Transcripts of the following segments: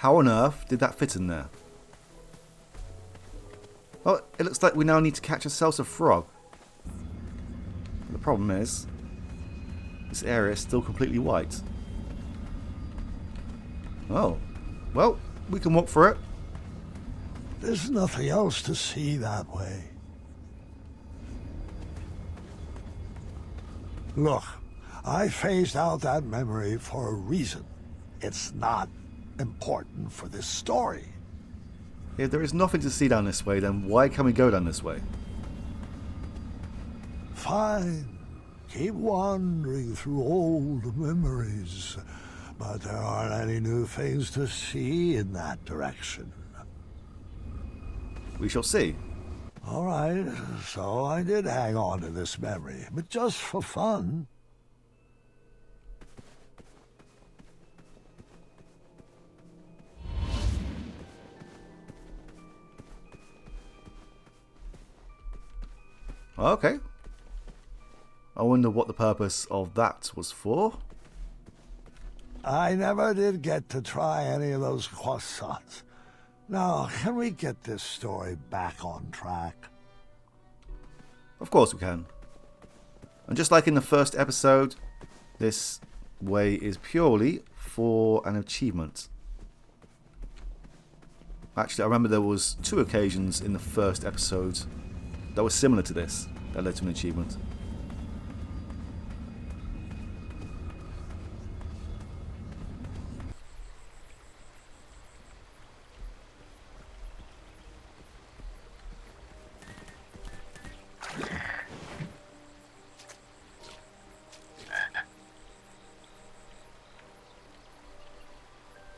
How on earth did that fit in there? Oh, it looks like we now need to catch ourselves a frog. The problem is, this area is still completely white. Oh, well, we can walk for it. There's nothing else to see that way. Look, I phased out that memory for a reason. It's not important for this story. If there is nothing to see down this way, then why can we go down this way? Fine. Keep wandering through old memories. But there aren't any new things to see in that direction. We shall see. All right, so I did hang on to this memory, but just for fun. Okay. I wonder what the purpose of that was for. I never did get to try any of those croissants. Now, can we get this story back on track? Of course we can. And just like in the first episode, this way is purely for an achievement. Actually, I remember there was 2 occasions in the first episode that were similar to this that led to an achievement.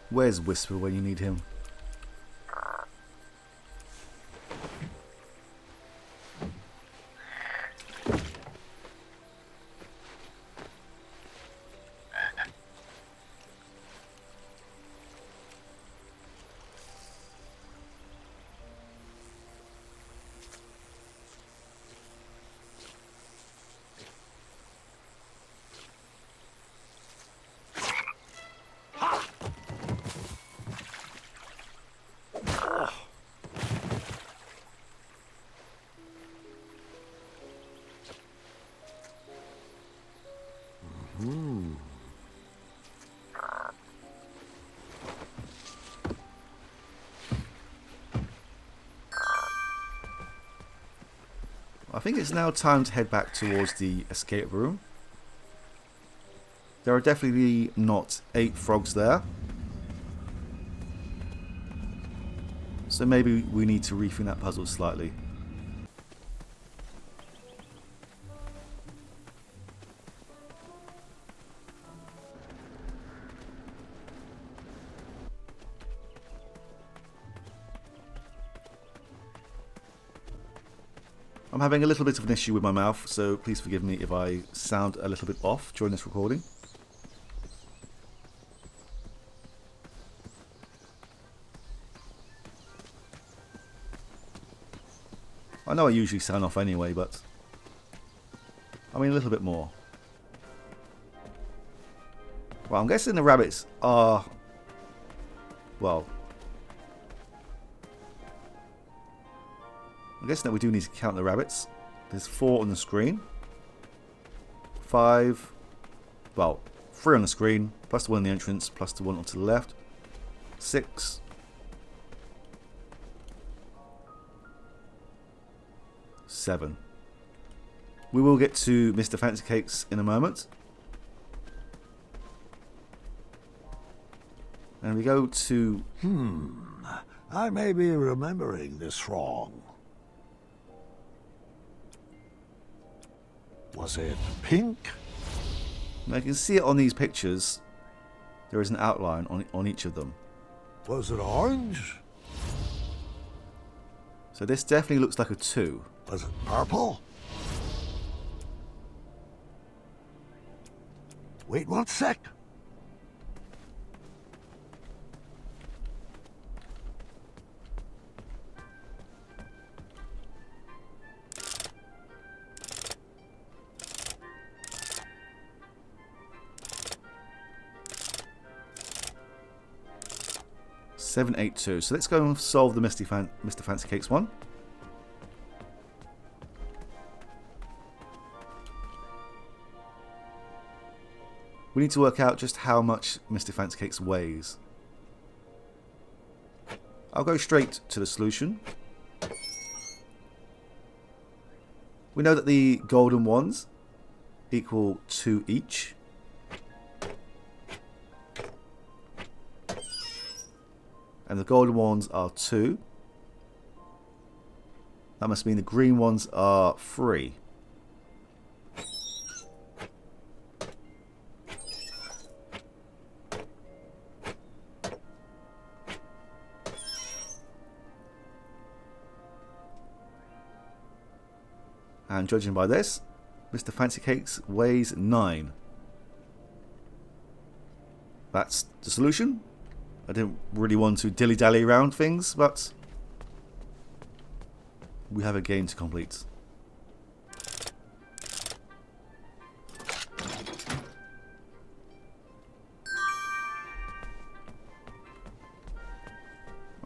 Where's Whisper when you need him? I think it's now time to head back towards the escape room. There are definitely not 8 frogs there. So maybe we need to rethink that puzzle slightly. I'm having a little bit of an issue with my mouth, so please forgive me if I sound a little bit off during this recording. I know I usually sound off anyway, but I mean a little bit more. Well, I'm guessing the rabbits are, well, I'm guessing that we do need to count the rabbits. There's 4 on the screen. 5, well, 3 on the screen, plus the one in the entrance, plus the one onto the left. 6. 7. We will get to Mr. Fancy Cakes in a moment. And we go to... I may be remembering this wrong. Was it pink? Now you can see it on these pictures. There is an outline on each of them. Was it orange? So this definitely looks like a 2. Was it purple? Wait 1 sec. 782. So let's go and solve the Mr. Fancy Cakes one. We need to work out just how much Mr. Fancy Cakes weighs. I'll go straight to the solution. We know that the golden ones equal 2 each. And the golden ones are 2. That must mean the green ones are 3. And judging by this, Mr. Fancy Cakes weighs 9. That's the solution. I didn't really want to dilly-dally around things, but we have a game to complete.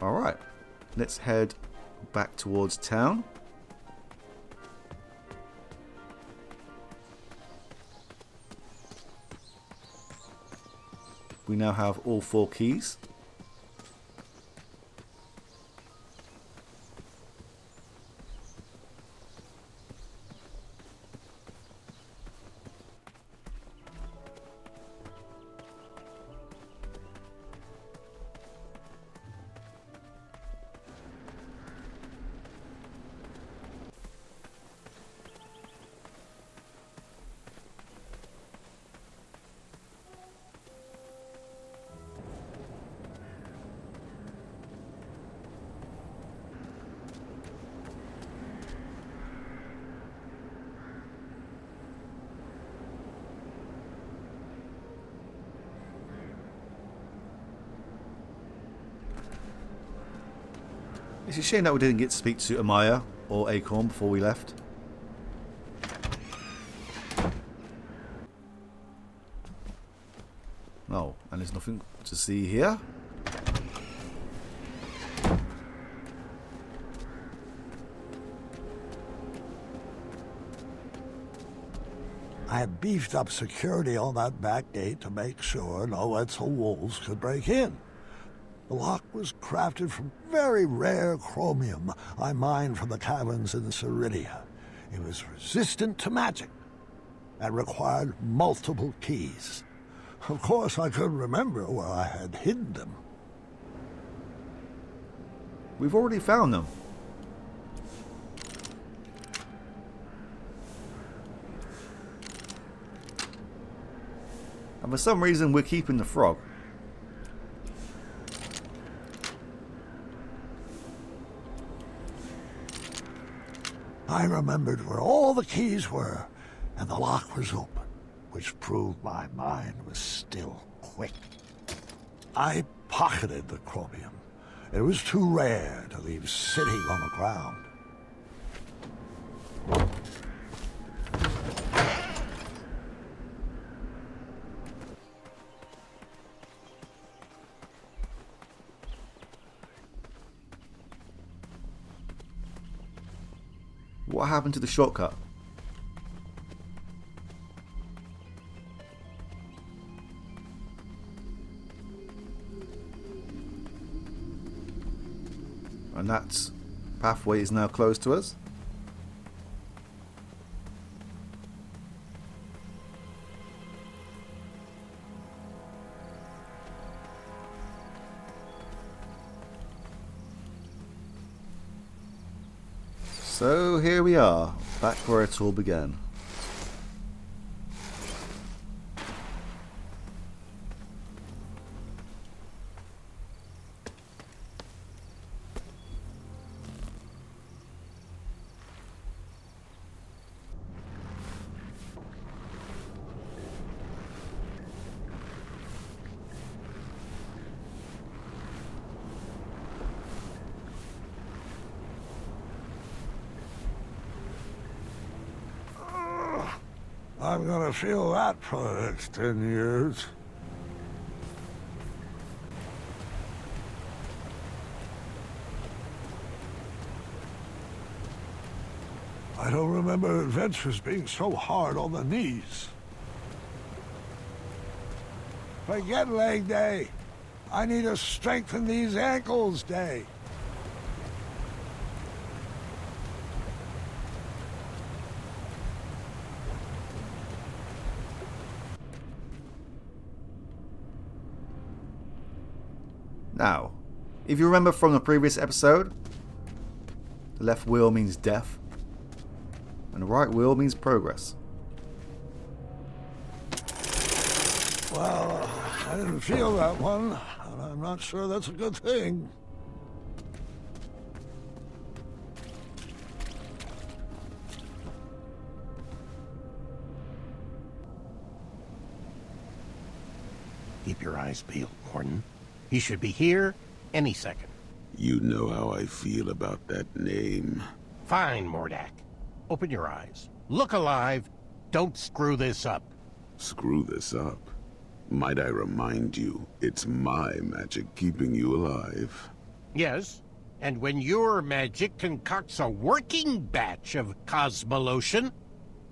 Alright, let's head back towards town. We now have all 4 keys. It's a shame that we didn't get to speak to Amaya or Acorn before we left. Oh, and there's nothing to see here. I had beefed up security on that back gate to make sure no Etzel wolves could break in. The lock was crafted from very rare chromium I mined from the caverns in Ceridia. It was resistant to magic and required multiple keys. Of course, I couldn't remember where I had hidden them. We've already found them. And for some reason, we're keeping the frog. I remembered where all the keys were, and the lock was open, which proved my mind was still quick. I pocketed the chromium. It was too rare to leave sitting on the ground. What happened to the shortcut? And that pathway is now closed to us. So here we are, back where it all began. I'm gonna feel that for the next 10 years. I don't remember adventures being so hard on the knees. Forget leg day. I need to strengthen these ankles day. Now, if you remember from the previous episode, the left wheel means death, and the right wheel means progress. Well, I didn't feel that one, and I'm not sure that's a good thing. Keep your eyes peeled, Mordin. He should be here any second. You know how I feel about that name. Fine, Mordak. Open your eyes. Look alive. Don't screw this up. Screw this up? Might I remind you, it's my magic keeping you alive. Yes, and when your magic concocts a working batch of Cosmolotion,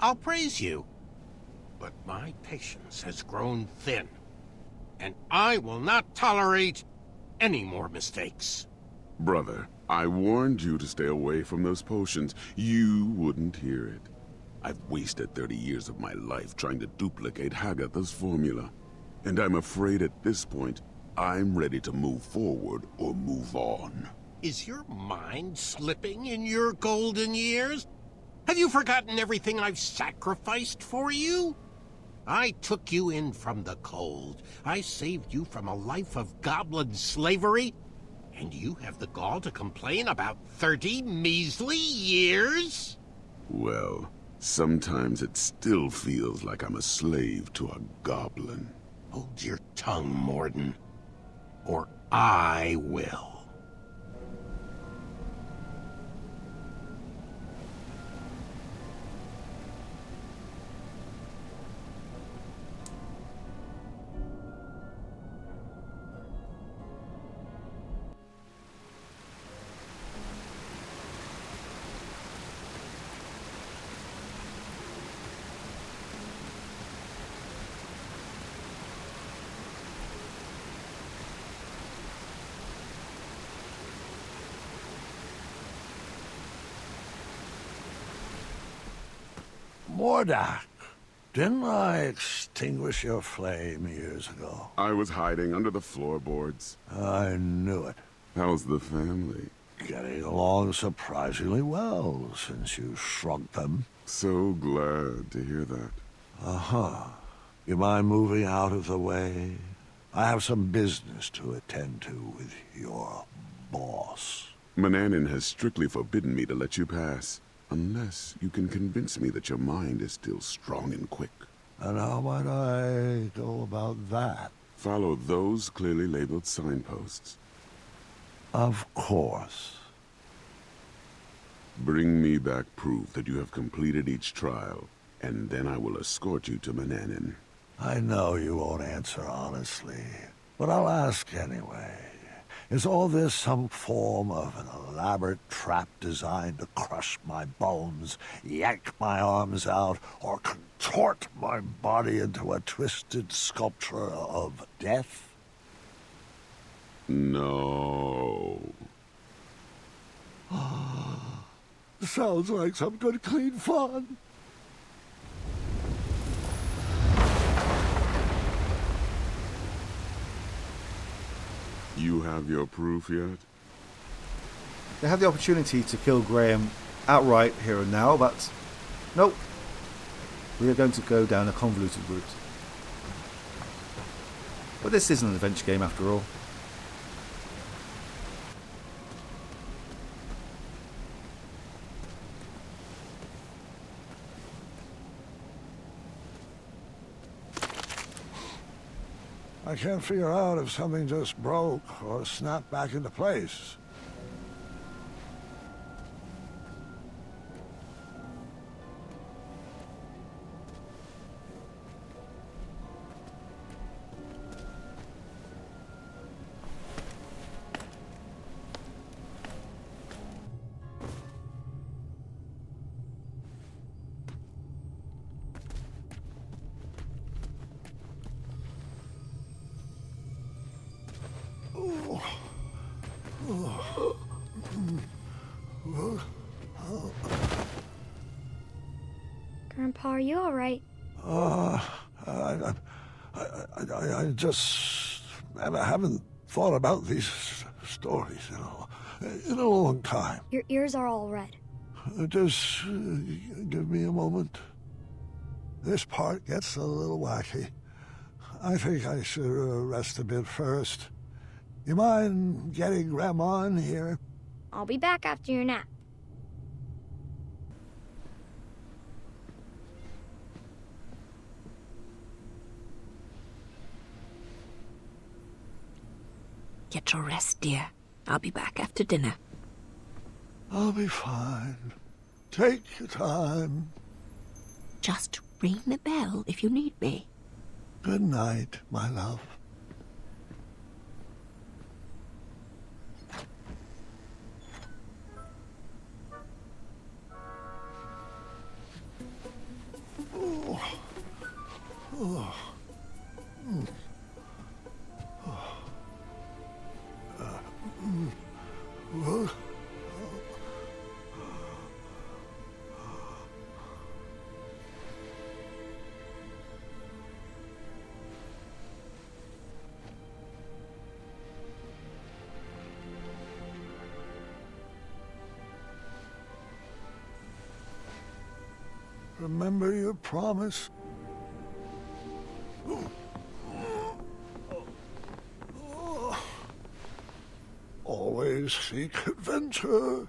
I'll praise you. But my patience has grown thin, and I will not tolerate any more mistakes. Brother, I warned you to stay away from those potions. You wouldn't hear it. I've wasted 30 years of my life trying to duplicate Hagatha's formula. And I'm afraid at this point, I'm ready to move forward or move on. Is your mind slipping in your golden years? Have you forgotten everything I've sacrificed for you? I took you in from the cold. I saved you from a life of goblin slavery. And you have the gall to complain about 30 measly years? Well, sometimes it still feels like I'm a slave to a goblin. Hold your tongue, Mordin, or I will. Mordak, didn't I extinguish your flame years ago? I was hiding under the floorboards. I knew it. How's the family? Getting along surprisingly well since you shrunk them. So glad to hear that. Uh-huh. You mind moving out of the way? I have some business to attend to with your boss. Manannan has strictly forbidden me to let you pass. Unless you can convince me that your mind is still strong and quick. And how might I go about that? Follow those clearly labeled signposts. Of course. Bring me back proof that you have completed each trial, and then I will escort you to Manannan. I know you won't answer honestly, but I'll ask anyway. Is all this some form of an elaborate trap designed to crush my bones, yank my arms out, or contort my body into a twisted sculpture of death? No. Sounds like some good clean fun. You have your proof yet? They have the opportunity to kill Graham outright here and now, but nope. We are going to go down a convoluted route. But this isn't an adventure game after all. I can't figure out if something just broke or snapped back into place. Grandpa, are you all right? I just haven't thought about these stories, in a long time. Your ears are all red. Just give me a moment. This part gets a little wacky. I think I should rest a bit first. You mind getting Grandma in here? I'll be back after your nap. Get your rest, dear. I'll be back after dinner. I'll be fine. Take your time. Just ring the bell if you need me. Good night, my love. Remember your promise? Always seek adventure.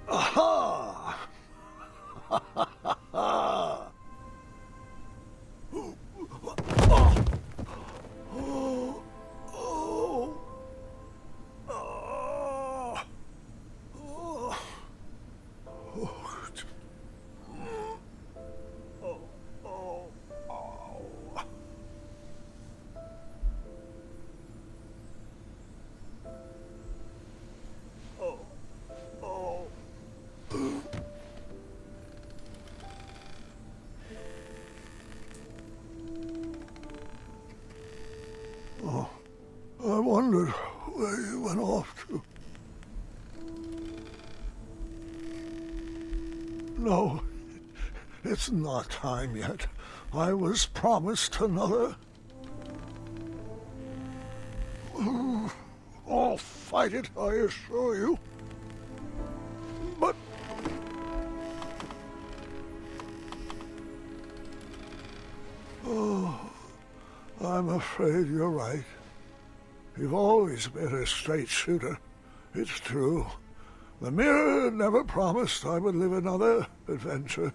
Aha! I wondered where you went off to. No, it's not time yet. I was promised another. I'll fight it, I assure you. But... oh, I'm afraid you're right. You've always been a straight shooter. It's true. The mirror never promised I would live another adventure.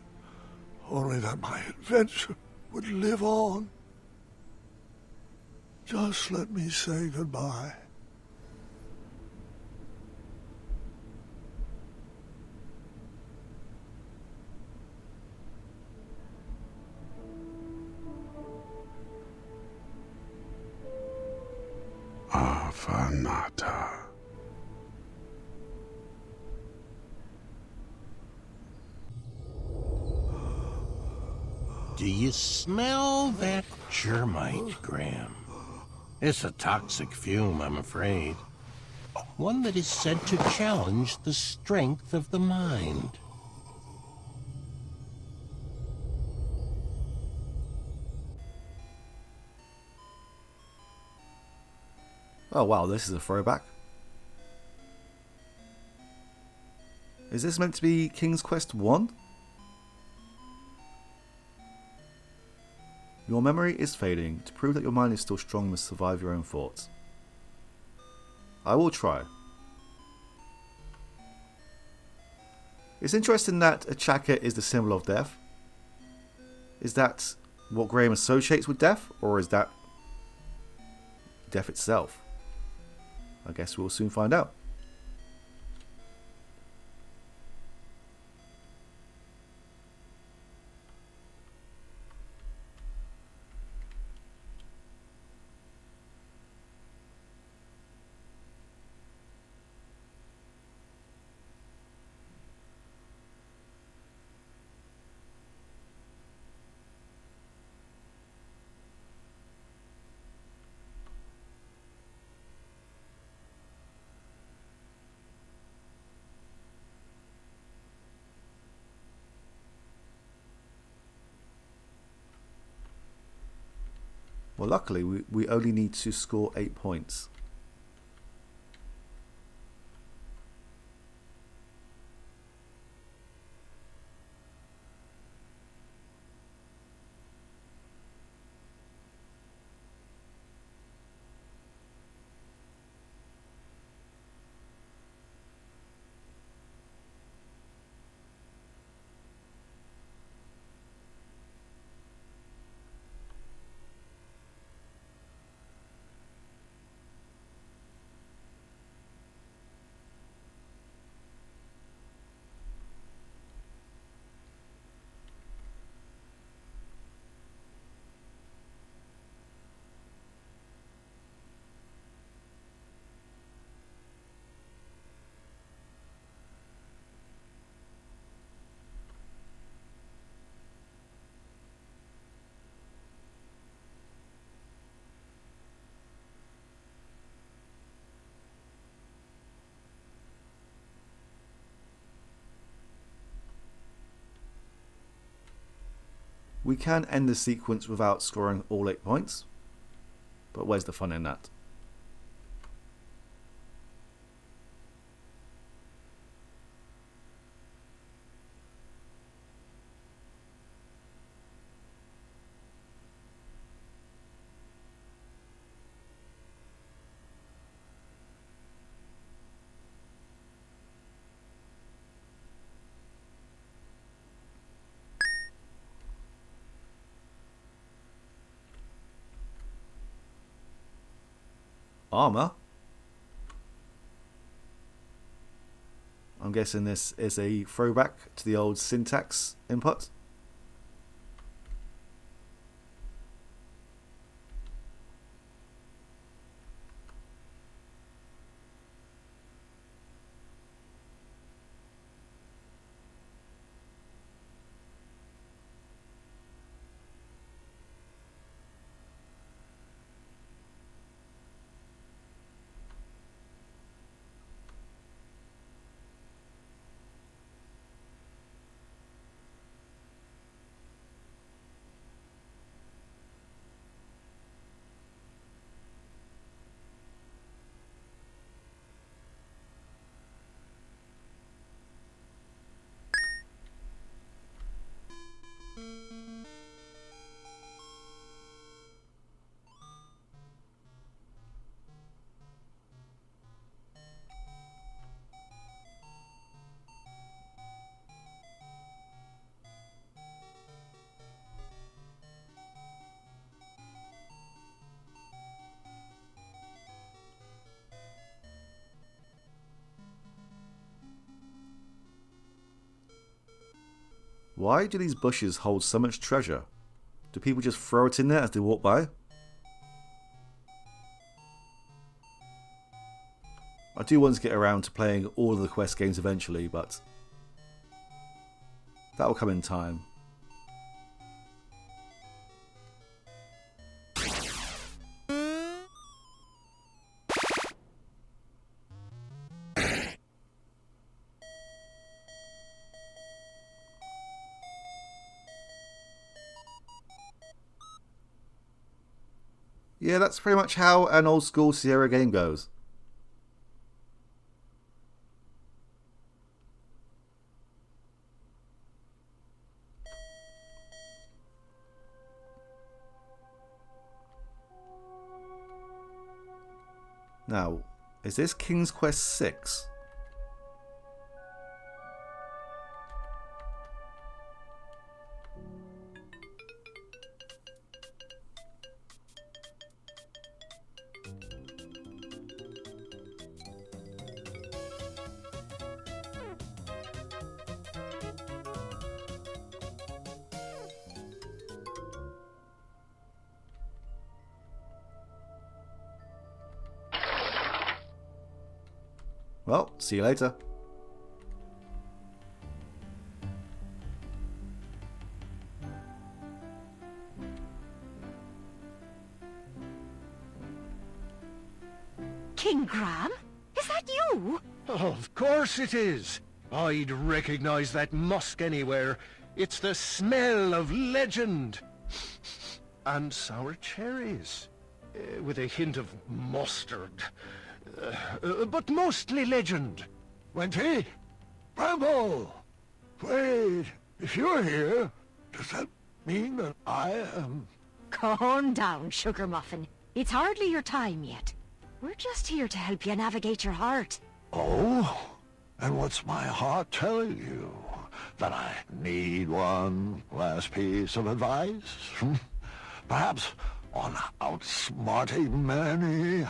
Only that my adventure would live on. Just let me say goodbye. Avanata. Do you smell that germite, Graham? It's a toxic fume, I'm afraid. One that is said to challenge the strength of the mind. Oh wow, this is a throwback. Is this meant to be King's Quest 1? Your memory is fading. To prove that your mind is still strong, you must survive your own thoughts. I will try. It's interesting that a chakra is the symbol of death. Is that what Graham associates with death, or is that death itself? I guess we'll soon find out. Well, luckily, we only need to score 8 points. We can end the sequence without scoring all 8 points, but where's the fun in that? Armor? I'm guessing this is a throwback to the old syntax input. Why do these bushes hold so much treasure? Do people just throw it in there as they walk by? I do want to get around to playing all of the quest games eventually, but that will come in time. Yeah, that's pretty much how an old school Sierra game goes. Now, is this King's Quest 6? Well, see you later. King Graham? Is that you? Of course it is. I'd recognize that musk anywhere. It's the smell of legend. and sour cherries, with a hint of mustard. But mostly legend. Wenty? Bramble! Wait, if you're here, does that mean that I am... Calm down, Sugar Muffin. It's hardly your time yet. We're just here to help you navigate your heart. Oh? And what's my heart telling you? That I need one last piece of advice? Perhaps on outsmarting many?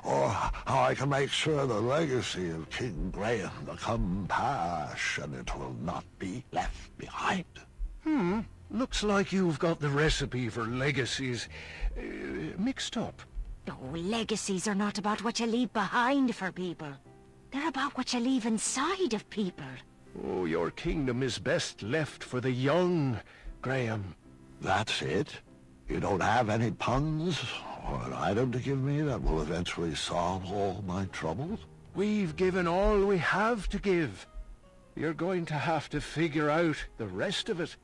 Or how I can make sure the legacy of King Graham, the compassionate, will not be left behind? Looks like you've got the recipe for legacies mixed up. Oh, legacies are not about what you leave behind for people. They're about what you leave inside of people. Oh, your kingdom is best left for the young, Graham. That's it? You don't have any puns or an item to give me that will eventually solve all my troubles? We've given all we have to give. You're going to have to figure out the rest of it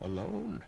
alone.